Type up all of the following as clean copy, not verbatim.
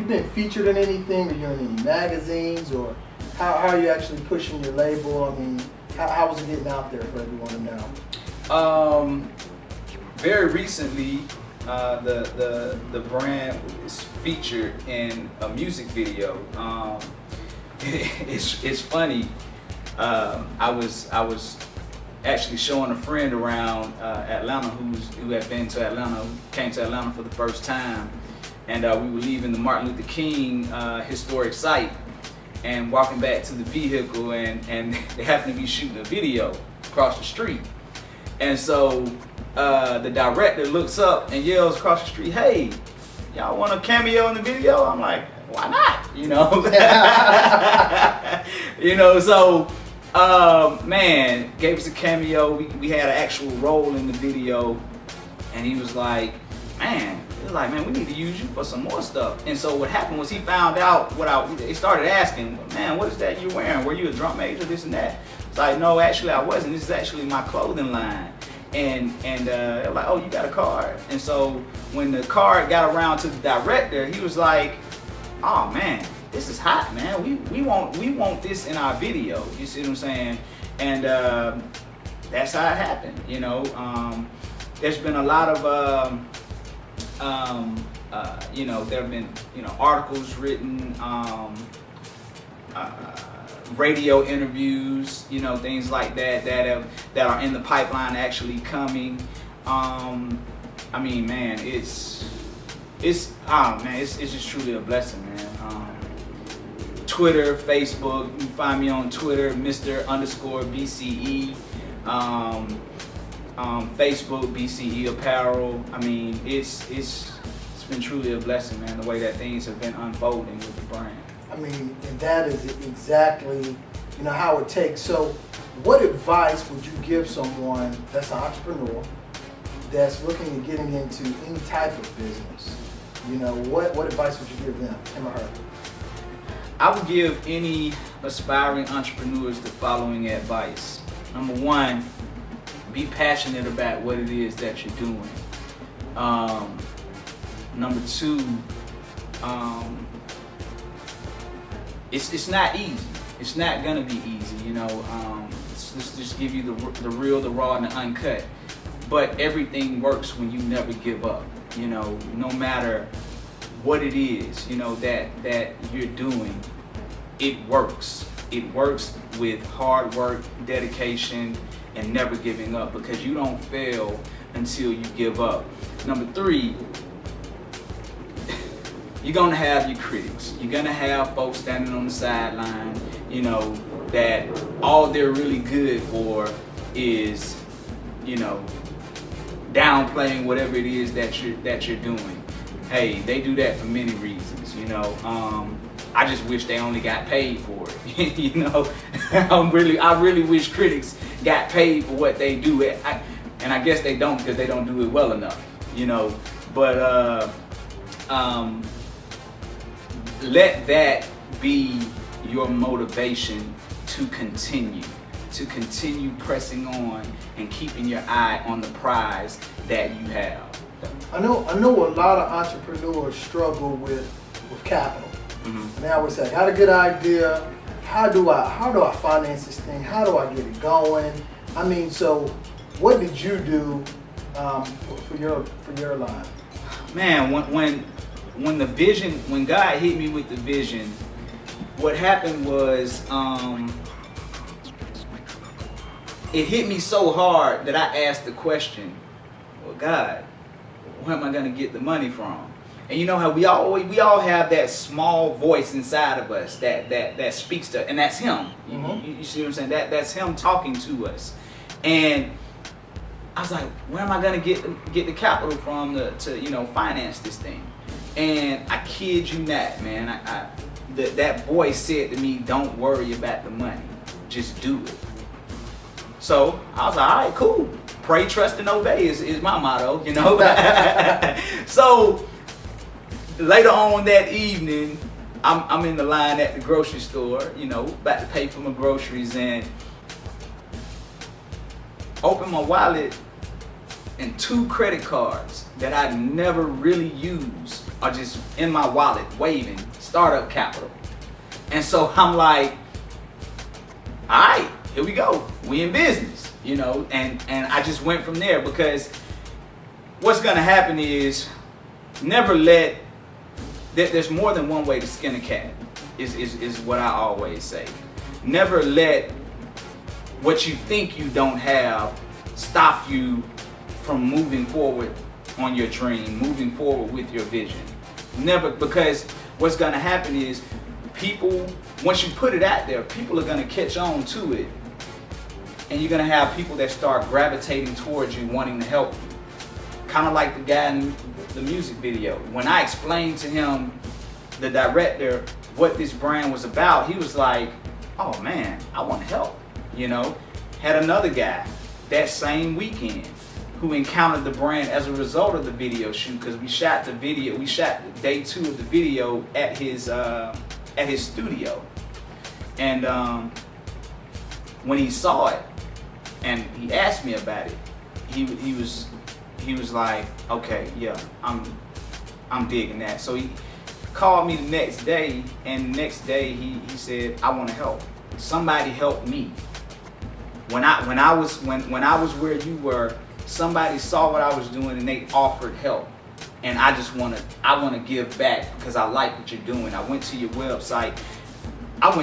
you been featured in anything? Are you in any magazines, or how are you actually pushing your label? I mean, how is it getting out there for everyone to know? Very recently, the brand is featured in a music video. It's funny. I was actually showing a friend around Atlanta who had been to Atlanta, who came to Atlanta for the first time, and we were leaving the Martin Luther King historic site and walking back to the vehicle, and they happened to be shooting a video across the street. And so the director looks up and yells across the street, "Hey, y'all want a cameo in the video?" I'm like, "Why not?" You know, you know. So, man, gave us a cameo. We had an actual role in the video, and he was like, "Man, we need to use you for some more stuff." And so what happened was he found out they started asking, "Man, what is that you're wearing? Were you a drum major, this and that?" It's like, "No, actually I wasn't. This is actually my clothing line." And they're like, "Oh, you got a card?" And so when the card got around to the director, he was like, "Oh man, this is hot, man. We want this in our video." You see what I'm saying? And that's how it happened. You know, there's been a lot of you know, there have been, you know, articles written, radio interviews, you know, things like that that are in the pipeline actually coming. I mean, man, it's just truly a blessing, man. Twitter, Facebook, you can find me on Twitter, Mr._BCE. Facebook, BCE Apparel. I mean, it's been truly a blessing, man, the way that things have been unfolding with the brand. I mean, and that is exactly, you know, how it takes. So what advice would you give someone that's an entrepreneur that's looking at getting into any type of business? You know, what advice would you give them, him or her? I would give any aspiring entrepreneurs the following advice. Number one, be passionate about what it is that you're doing. Number two, it's not easy. It's not gonna be easy, you know. Let's just give you the real, the raw, and the uncut. But everything works when you never give up. You know, no matter what it is, you know, that you're doing, it works. It works with hard work, dedication, and never giving up, because you don't fail until you give up. Number three, you're gonna have your critics. You're gonna have folks standing on the sideline, you know, that all they're really good for is, you know, downplaying whatever it is that you're doing. Hey, they do that for many reasons, you know. I just wish they only got paid for it. You know, I really wish critics got paid for what they do. And I guess they don't, because they don't do it well enough, you know. But let that be your motivation to continue pressing on and keeping your eye on the prize that you have. I know a lot of entrepreneurs struggle with capital. Mm-hmm. And they always say, I got a good idea. How do I finance this thing? How do I get it going? I mean, so what did you do for your line? Man, when the vision, when God hit me with the vision, what happened was it hit me so hard that I asked the question, well, God, where am I going to get the money from? And you know how we all have that small voice inside of us that speaks to, and that's Him. Mm-hmm. You see what I'm saying? That's Him talking to us. And I was like, where am I going to get the capital from to finance this thing? And I kid you not, man, that voice said to me, don't worry about the money, just do it. So I was like, all right, cool. Pray, trust, and obey is my motto, you know. So later on that evening, I'm in the line at the grocery store, you know, about to pay for my groceries, and open my wallet, and 2 credit cards that I never really used are just in my wallet waving startup capital. And so I'm like, all right, here we go. We in business, you know, and I just went from there, because what's gonna happen is never let, there's more than one way to skin a cat, is what I always say. Never let what you think you don't have stop you from moving forward on your dream, moving forward with your vision. Never, because what's gonna happen is people, once you put it out there, people are gonna catch on to it, and you're gonna have people that start gravitating towards you, wanting to help you. Kind of like the guy in the music video. When I explained to him, the director, what this brand was about, he was like, oh man, I want to help, you know. Had another guy that same weekend who encountered the brand as a result of the video shoot, because we shot day 2 of the video at his studio. And when he saw it and he asked me about it, he was like, okay, yeah, I'm digging that. So he called me the next day, and the next day he said, I want to help. Somebody help me. When I was where you were, somebody saw what I was doing and they offered help. And I want to give back because I like what you're doing. I went to your website.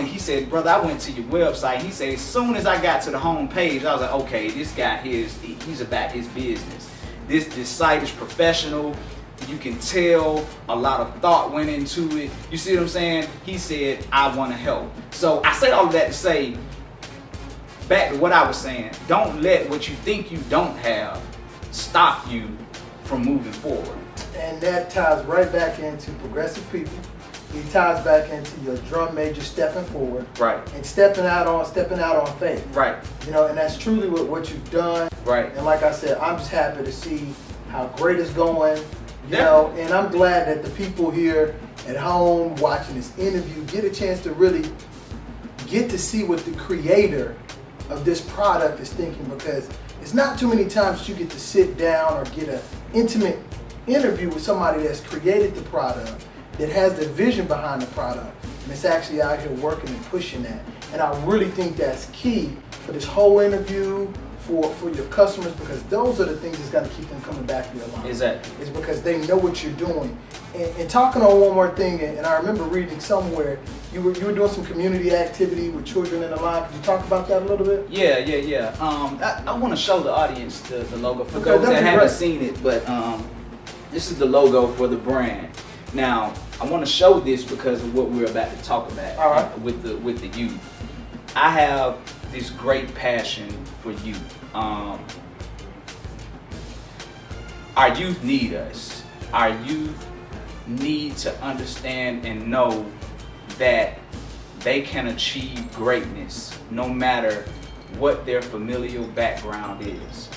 He said, brother, I went to your website. He said, as soon as I got to the home page, I was like, okay, this guy here, he's about his business. This site is professional. You can tell a lot of thought went into it. You see what I'm saying? He said, I want to help. So I say all of that to say, back to what I was saying, don't let what you think you don't have stop you from moving forward. And that ties right back into progressive people. It ties back into your drum major stepping forward. Right. And stepping out on faith. Right. You know, and that's truly what you've done. Right. And like I said, I'm just happy to see how great it's going. You know, and I'm glad that the people here at home watching this interview get a chance to really get to see what the creator of this product is thinking, because it's not too many times that you get to sit down or get an intimate interview with somebody that's created the product, that has the vision behind the product, and it's actually out here working and pushing that. And I really think that's key for this whole interview, for your customers, because those are the things that's going to keep them coming back to your line. Exactly. It's because they know what you're doing. And talking on one more thing, and I remember reading somewhere, you were doing some community activity with children in the line. Could you talk about that a little bit? Yeah. I want to show the audience the logo for those that haven't seen it, but this is the logo for the brand. Now, I want to show this because of what we're about to talk about. All right. with the youth. I have this great passion for youth. Our youth need us. Our youth need to understand and know that they can achieve greatness no matter what their familial background is.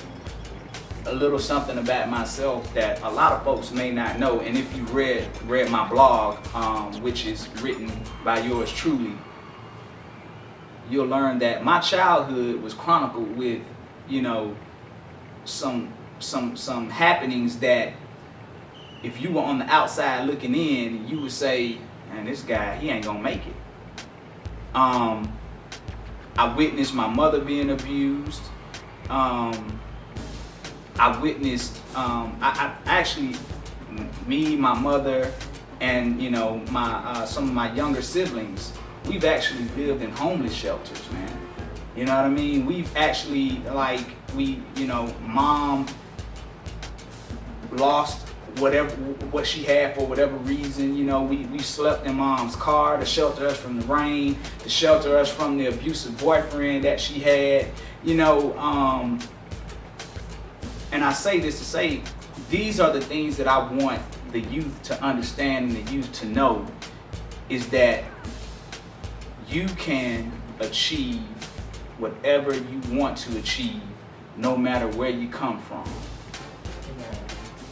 A little something about myself that a lot of folks may not know, and if you read my blog, which is written by yours truly, you'll learn that my childhood was chronicled with, you know, some happenings that if you were on the outside looking in, you would say, man, this guy, he ain't gonna make it. I witnessed my mother being abused. I witnessed, I actually, me, my mother, and, you know, my some of my younger siblings, we've actually lived in homeless shelters, man. You know what I mean? We've actually, like, mom lost what she had for whatever reason. You know, we slept in mom's car to shelter us from the rain, to shelter us from the abusive boyfriend that she had, you know. And I say this to say, these are the things that I want the youth to understand and the youth to know, is that you can achieve whatever you want to achieve, no matter where you come from.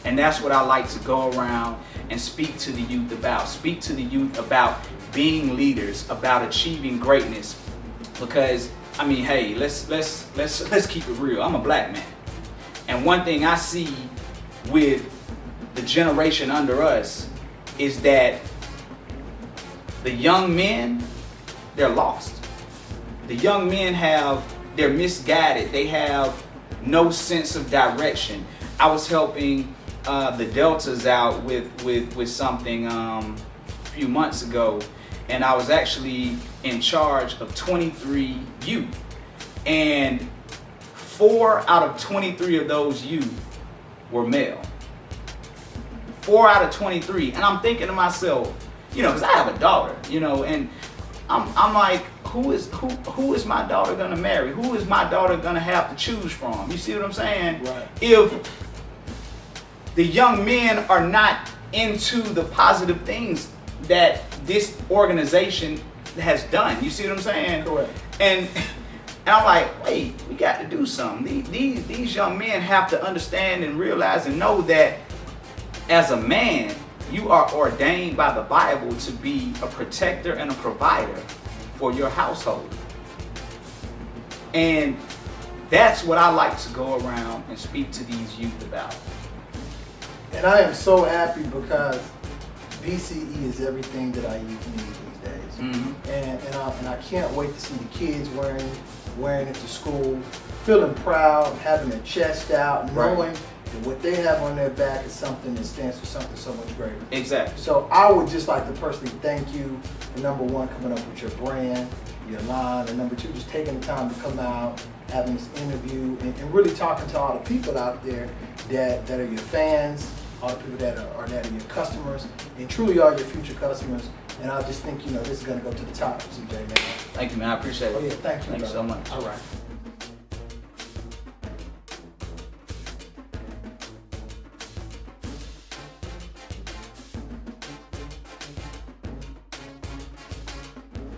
And that's what I like to go around and speak to the youth about. Speak to the youth about being leaders, about achieving greatness. Because, I mean, hey, let's keep it real. I'm a black man. And one thing I see with the generation under us is that the young men, they're lost. The young men they're misguided. They have no sense of direction. I was helping the Deltas out with something a few months ago, and I was actually in charge of 23 youth, and 4 out of 23 of those youth were male. 4 out of 23, and I'm thinking to myself, because I have a daughter, and I'm like, who is my daughter gonna marry? Who is my daughter gonna have to choose from? You see what I'm saying? Right. If the young men are not into the positive things that this organization has done, you see what I'm saying? Correct. And I'm like, wait, we got to do something. These young men have to understand and realize and know that as a man, you are ordained by the Bible to be a protector and a provider for your household. And that's what I like to go around and speak to these youth about. And I am so happy because BCE is everything that our youth need these days. Mm-hmm. And I can't wait to see the kids wearing it to school, feeling proud, having their chest out, knowing that what they have on their back is something that stands for something so much greater. Exactly. So I would just like to personally thank you for, number one, coming up with your brand, your line, and number two, just taking the time to come out, having this interview, and really talking to all the people out there that are your fans, all the people that are your customers, and truly are your future customers. And I just think, this is going to go to the top, CJ, man. Thank you, man. I appreciate it. Oh, yeah, thank you, Thank you brother. so much. All right.